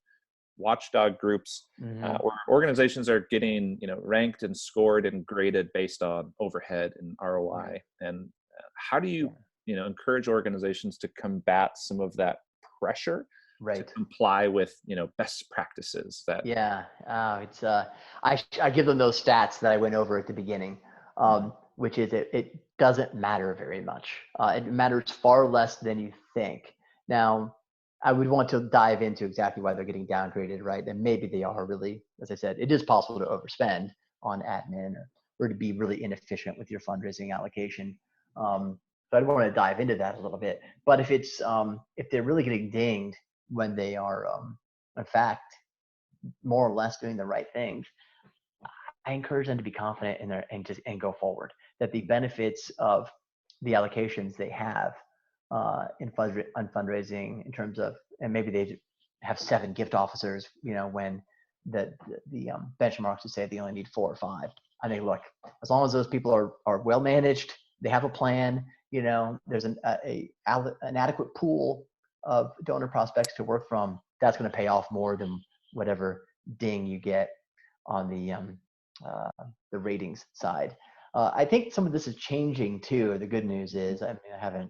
watchdog groups, where organizations are getting ranked and scored and graded based on overhead and ROI. And how do you encourage organizations to combat some of that pressure? To comply with best practices that it's I give them those stats that I went over at the beginning, which is it doesn't matter very much. It matters far less than you think. Now I would want to dive into exactly why they're getting downgraded, right? And maybe they are really, as I said, it is possible to overspend on admin or to be really inefficient with your fundraising allocation. So I don't want to dive into that a little bit, but if it's if they're really getting dinged when they are, in fact, more or less doing the right things, I encourage them to be confident in and go forward. That the benefits of the allocations they have on fundraising, in terms of, and maybe they have 7 gift officers, when the benchmarks would say they only need 4 or 5. I think, look, as long as those people are well managed, they have a plan, there's an adequate pool of donor prospects to work from, that's going to pay off more than whatever ding you get on the ratings side. I think some of this is changing too. The good news is, I haven't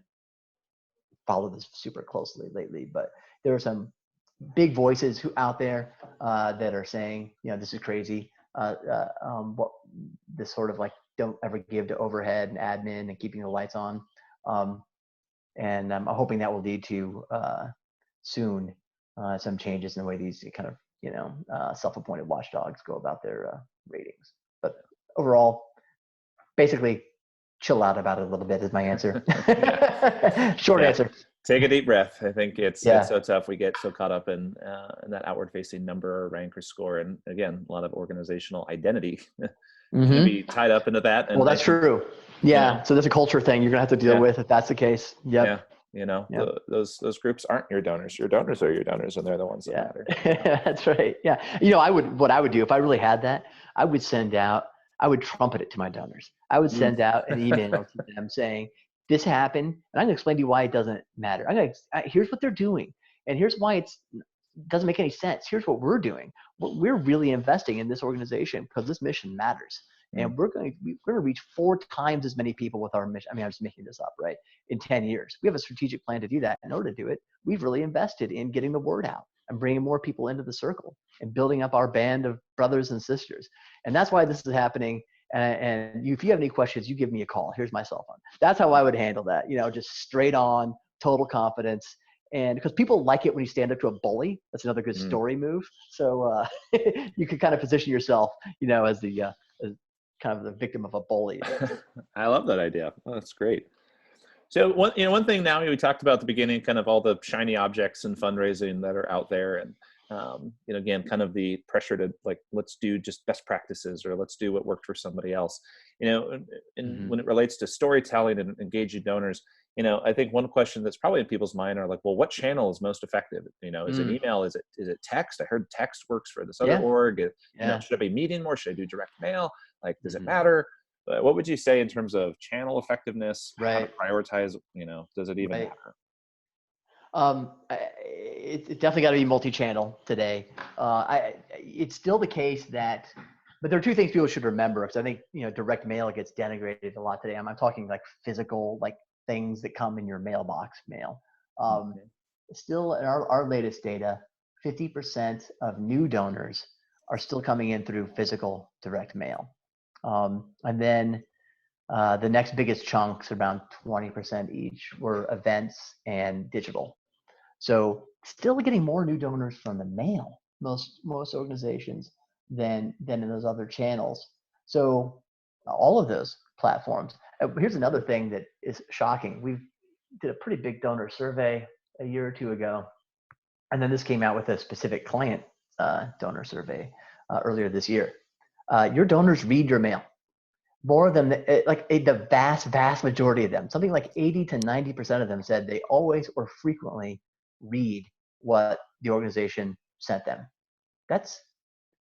followed this super closely lately, but there are some big voices out there that are saying, this is crazy. What this sort of like, don't ever give to overhead and admin and keeping the lights on. And I'm hoping that will lead to soon some changes in the way these kind of self-appointed watchdogs go about their ratings. But overall, basically, chill out about it a little bit is my answer. Short answer. Take a deep breath. I think it's so tough. We get so caught up in that outward-facing number or rank or score, and again, a lot of organizational identity can be tied up into that. And well, that's true. Yeah. So there's a culture thing you're gonna have to deal with if that's the case. Yep. Those groups aren't your donors. Your donors are your donors, and they're the ones that matter. That's right. Yeah. What I would do if I really had that, I would trumpet it to my donors. I would send out an email to them saying, this happened, and I'm going to explain to you why it doesn't matter. Here's what they're doing, and here's why it doesn't make any sense. Here's what we're doing. We're really investing in this organization because this mission matters. And we're going to reach 4 times as many people with our mission. I'm just making this up, right? In 10 years. We have a strategic plan to do that. In order to do it, we've really invested in getting the word out and bringing more people into the circle and building up our band of brothers and sisters. And that's why this is happening. And if you have any questions, you give me a call. Here's my cell phone. That's how I would handle that. just straight on, total confidence. And because people like it when you stand up to a bully, that's another good story move. So you can kind of position yourself, as the as kind of the victim of a bully. I love that idea. Oh, that's great. So one thing now, we talked about at the beginning, kind of all the shiny objects in fundraising that are out there, and again, kind of the pressure to let's do just best practices, or let's do what worked for somebody else. And when it relates to storytelling and engaging donors, I think one question that's probably in people's mind are well, what channel is most effective? Is it email? Is it text? I heard text works for this other org. Should I be meeting more? Should I do direct mail? Does it matter? What would you say in terms of channel effectiveness? How to prioritize? Does it even matter? It's definitely got to be multi-channel today. It's still the case but there are 2 things people should remember, because I think direct mail gets denigrated a lot today. I'm talking physical, things that come in your mailbox mail. Still, in our latest data, 50% of new donors are still coming in through physical direct mail. And then the next biggest chunks, around 20% each, were events and digital. So still getting more new donors from the mail, most organizations, than in those other channels. So all of those platforms. Here's another thing that is shocking. We did a pretty big donor survey a year or 2 ago, and then this came out with a specific client donor survey earlier this year. Your donors read your mail. More than the vast majority of them, something like 80 to 90% of them said they always or frequently read what the organization sent them. That's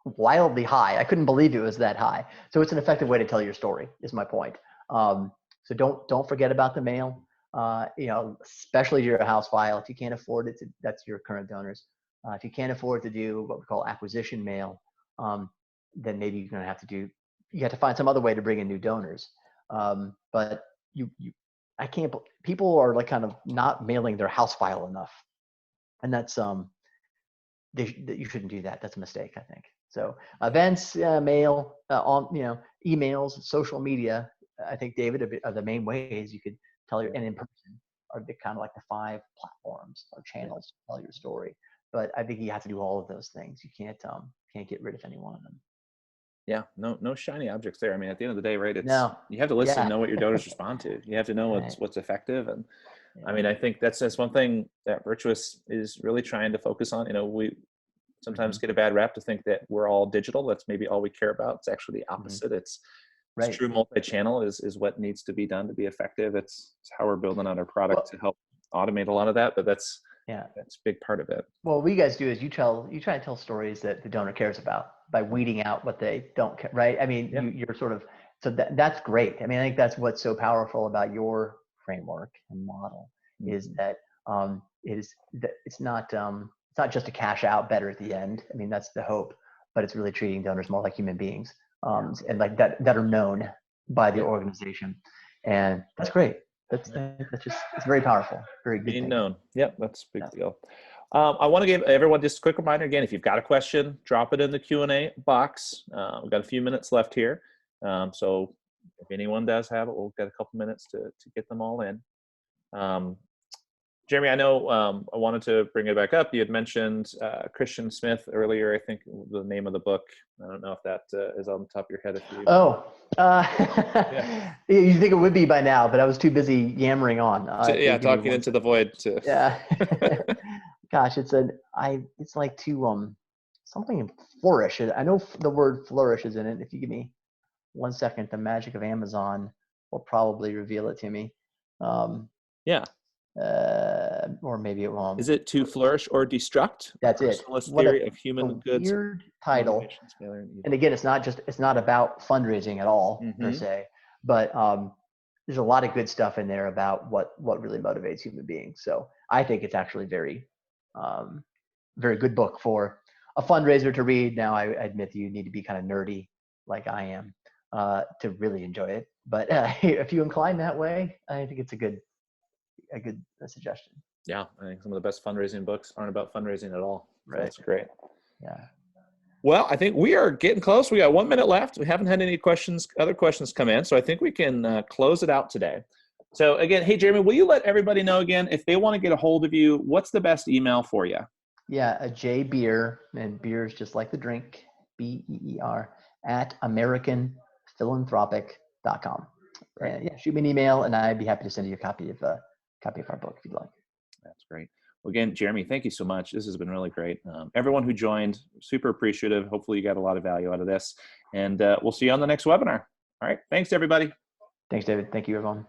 wildly high. I couldn't believe it was that high. So it's an effective way to tell your story, is my point. So don't forget about the mail. Especially your house file. If you can't afford it, that's your current donors. If you can't afford to do what we call acquisition mail, then maybe you're going to have to you have to find some other way to bring in new donors. But people are like kind of not mailing their house file enough. And that's, you shouldn't do that. That's a mistake, I think. So events, mail, emails, social media, I think, David, are the main ways you could tell and in person are the kind of like the 5 platforms or channels to tell your story. But I think you have to do all of those things. You can't get rid of any one of them. Yeah, no shiny objects there. I mean, at the end of the day, right? You have to listen and know what your donors respond to. You have to know what's effective. And I mean, I think that's one thing that Virtuous is really trying to focus on. We sometimes get a bad rap to think that we're all digital. That's maybe all we care about. It's actually the opposite. It's true multi-channel is what needs to be done to be effective. It's how we're building out our product to help automate a lot of that. But that's a big part of it. Well, what you guys do is you try to tell stories that the donor cares about by weeding out what they don't care, right? I mean, you're sort of, so that's great. I mean, I think that's what's so powerful about your framework and model is that it's not just to cash out better at the end. I mean, that's the hope, but it's really treating donors more like human beings, and like that are known by the organization, and that's great. That's it's very powerful, very good. Being known. Yep, that's a big deal. I want to give everyone just a quick reminder again, if you've got a question, drop it in the Q&A box. We've got a few minutes left here. So if anyone does have it, we'll get a couple minutes to get them all in. Jeremy, I know I wanted to bring it back up. You had mentioned Christian Smith earlier. I think the name of the book. I don't know if that is on the top of your head. You think it would be by now, but I was too busy yammering on. Talking into the void. Gosh, it's like something flourish. I know the word flourish is in it. If you give me 1 second, the magic of Amazon will probably reveal it to me. Or maybe it won't. Is it To Flourish or Destruct? That's it. Theory of human goods. Weird title. And again, it's not about fundraising at all per se, but there's a lot of good stuff in there about what really motivates human beings. So I think it's actually very good book for a fundraiser to read. Now, I admit you need to be kind of nerdy like I am to really enjoy it. But if you incline that way, I think it's a good suggestion. Yeah, I think some of the best fundraising books aren't about fundraising at all. Right. That's great. Yeah. Well, I think we are getting close. We got 1 minute left. We haven't had any other questions come in, so I think we can close it out today. So again, hey, Jeremy, will you let everybody know again, if they want to get a hold of you, what's the best email for you? Yeah, J Beer, and beer is just like the drink, BEER, at AmericanPhilanthropic.com. And shoot me an email, and I'd be happy to send you a copy of our book if you'd like. That's great. Well, again, Jeremy, thank you so much. This has been really great. Everyone who joined, super appreciative. Hopefully you got a lot of value out of this. And we'll see you on the next webinar. All right. Thanks, everybody. Thanks, David. Thank you, everyone.